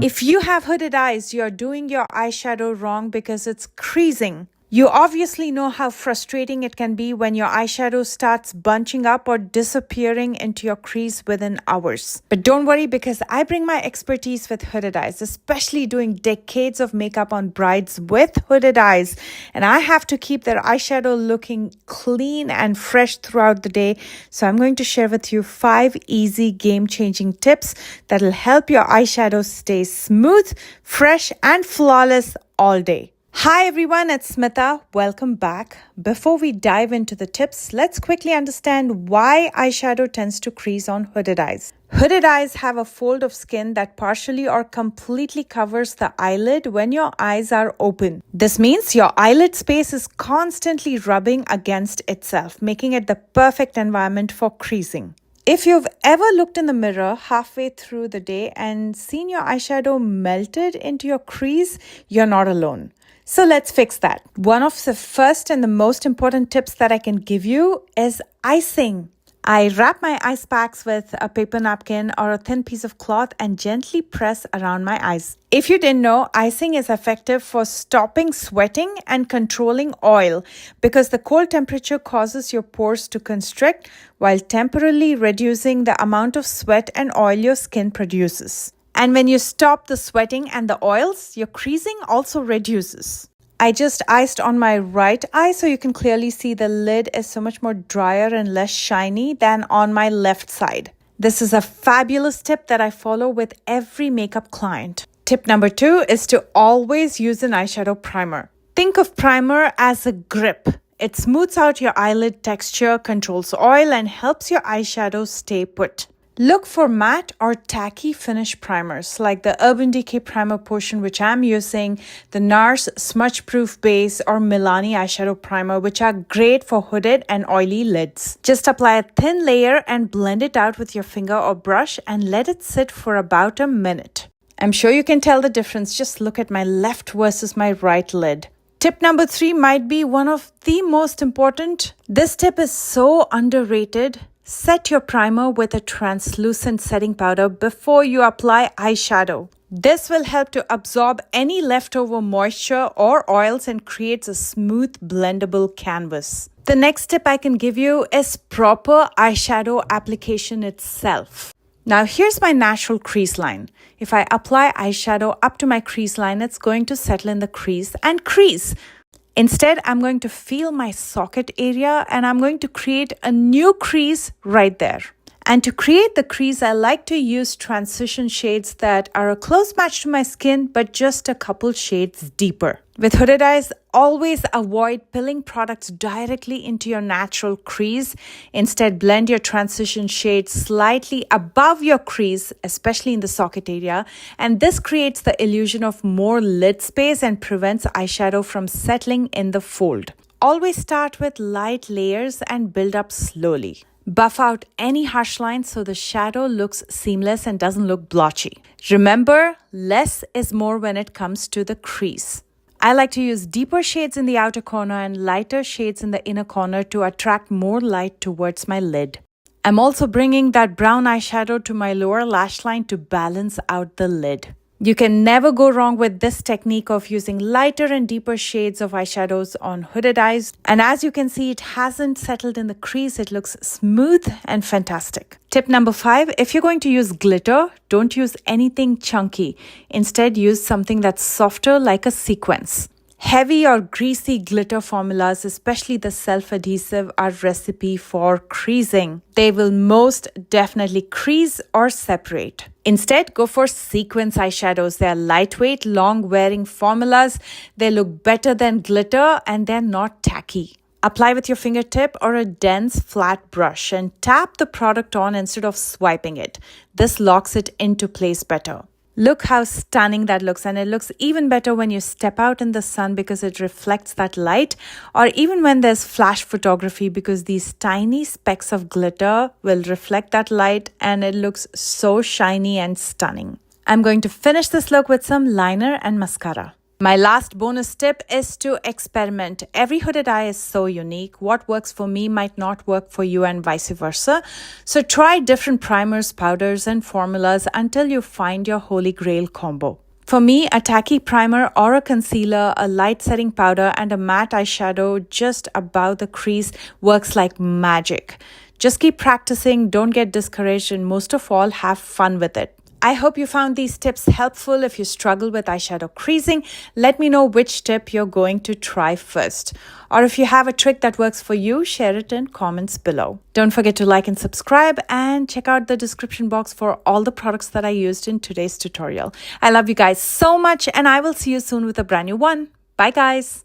If you have hooded eyes, you're doing your eyeshadow wrong because it's creasing. You obviously know how frustrating it can be when your eyeshadow starts bunching up or disappearing into your crease within hours. But don't worry, because I bring my expertise with hooded eyes, especially doing decades of makeup on brides with hooded eyes. And I have to keep their eyeshadow looking clean and fresh throughout the day. So I'm going to share with you 5 easy game-changing tips that will help your eyeshadow stay smooth, fresh, and flawless all day. Hi everyone, it's Smitha. Welcome back. Before we dive into the tips, let's quickly understand why eyeshadow tends to crease on hooded eyes. Hooded eyes have a fold of skin that partially or completely covers the eyelid when your eyes are open. This means your eyelid space is constantly rubbing against itself, making it the perfect environment for creasing. If you've ever looked in the mirror halfway through the day and seen your eyeshadow melted into your crease, you're not alone. So let's fix that. One of the first and the most important tips that I can give you is icing. I wrap my ice packs with a paper napkin or a thin piece of cloth and gently press around my eyes. If you didn't know, icing is effective for stopping sweating and controlling oil because the cold temperature causes your pores to constrict while temporarily reducing the amount of sweat and oil your skin produces. And when you stop the sweating and the oils, your creasing also reduces. I just iced on my right eye so you can clearly see the lid is so much more drier and less shiny than on my left side. This is a fabulous tip that I follow with every makeup client. Tip number 2 is to always use an eyeshadow primer. Think of primer as a grip. It smooths out your eyelid texture, controls oil, and helps your eyeshadow stay put. Look for matte or tacky finish primers like the Urban Decay Primer Potion, which I'm using, the NARS Smudge Proof Base, or Milani Eyeshadow Primer, which are great for hooded and oily lids. Just apply a thin layer and blend it out with your finger or brush and let it sit for about a minute. I'm sure you can tell the difference. Just look at my left versus my right lid. Tip number 3 might be one of the most important. This tip is so underrated. Set your primer with a translucent setting powder before you apply eyeshadow. This will help to absorb any leftover moisture or oils and creates a smooth, blendable canvas. The next tip I can give you is proper eyeshadow application itself. Now here's my natural crease line. If I apply eyeshadow up to my crease line, it's going to settle in the crease and crease. Instead, I'm going to feel my socket area and I'm going to create a new crease right there. And to create the crease, I like to use transition shades that are a close match to my skin, but just a couple shades deeper. With hooded eyes, always avoid pilling products directly into your natural crease. Instead, blend your transition shade slightly above your crease, especially in the socket area. And this creates the illusion of more lid space and prevents eyeshadow from settling in the fold. Always start with light layers and build up slowly. Buff out any harsh lines so the shadow looks seamless and doesn't look blotchy. Remember, less is more when it comes to the crease. I like to use deeper shades in the outer corner and lighter shades in the inner corner to attract more light towards my lid. I'm also bringing that brown eyeshadow to my lower lash line to balance out the lid. You can never go wrong with this technique of using lighter and deeper shades of eyeshadows on hooded eyes. And as you can see, it hasn't settled in the crease. It looks smooth and fantastic. Tip number 5, if you're going to use glitter, don't use anything chunky. Instead, use something that's softer like a sequence. Heavy or greasy glitter formulas, especially the self-adhesive, are recipe for creasing. They will most definitely crease or separate. Instead, go for sequence eyeshadows. They are lightweight, long-wearing formulas. They look better than glitter and they're not tacky. Apply with your fingertip or a dense, flat brush and tap the product on instead of swiping it. This locks it into place better. Look how stunning that looks, and it looks even better when you step out in the sun because it reflects that light, or even when there's flash photography because these tiny specks of glitter will reflect that light and it looks so shiny and stunning. I'm going to finish this look with some liner and mascara. My last bonus tip is to experiment. Every hooded eye is so unique. What works for me might not work for you and vice versa. So try different primers, powders, and formulas until you find your holy grail combo. For me, a tacky primer or a concealer, a light setting powder, and a matte eyeshadow just above the crease works like magic. Just keep practicing, don't get discouraged, and most of all, have fun with it. I hope you found these tips helpful. If you struggle with eyeshadow creasing, let me know which tip you're going to try first. Or if you have a trick that works for you, share it in comments below. Don't forget to like and subscribe and check out the description box for all the products that I used in today's tutorial. I love you guys so much and I will see you soon with a brand new one. Bye guys.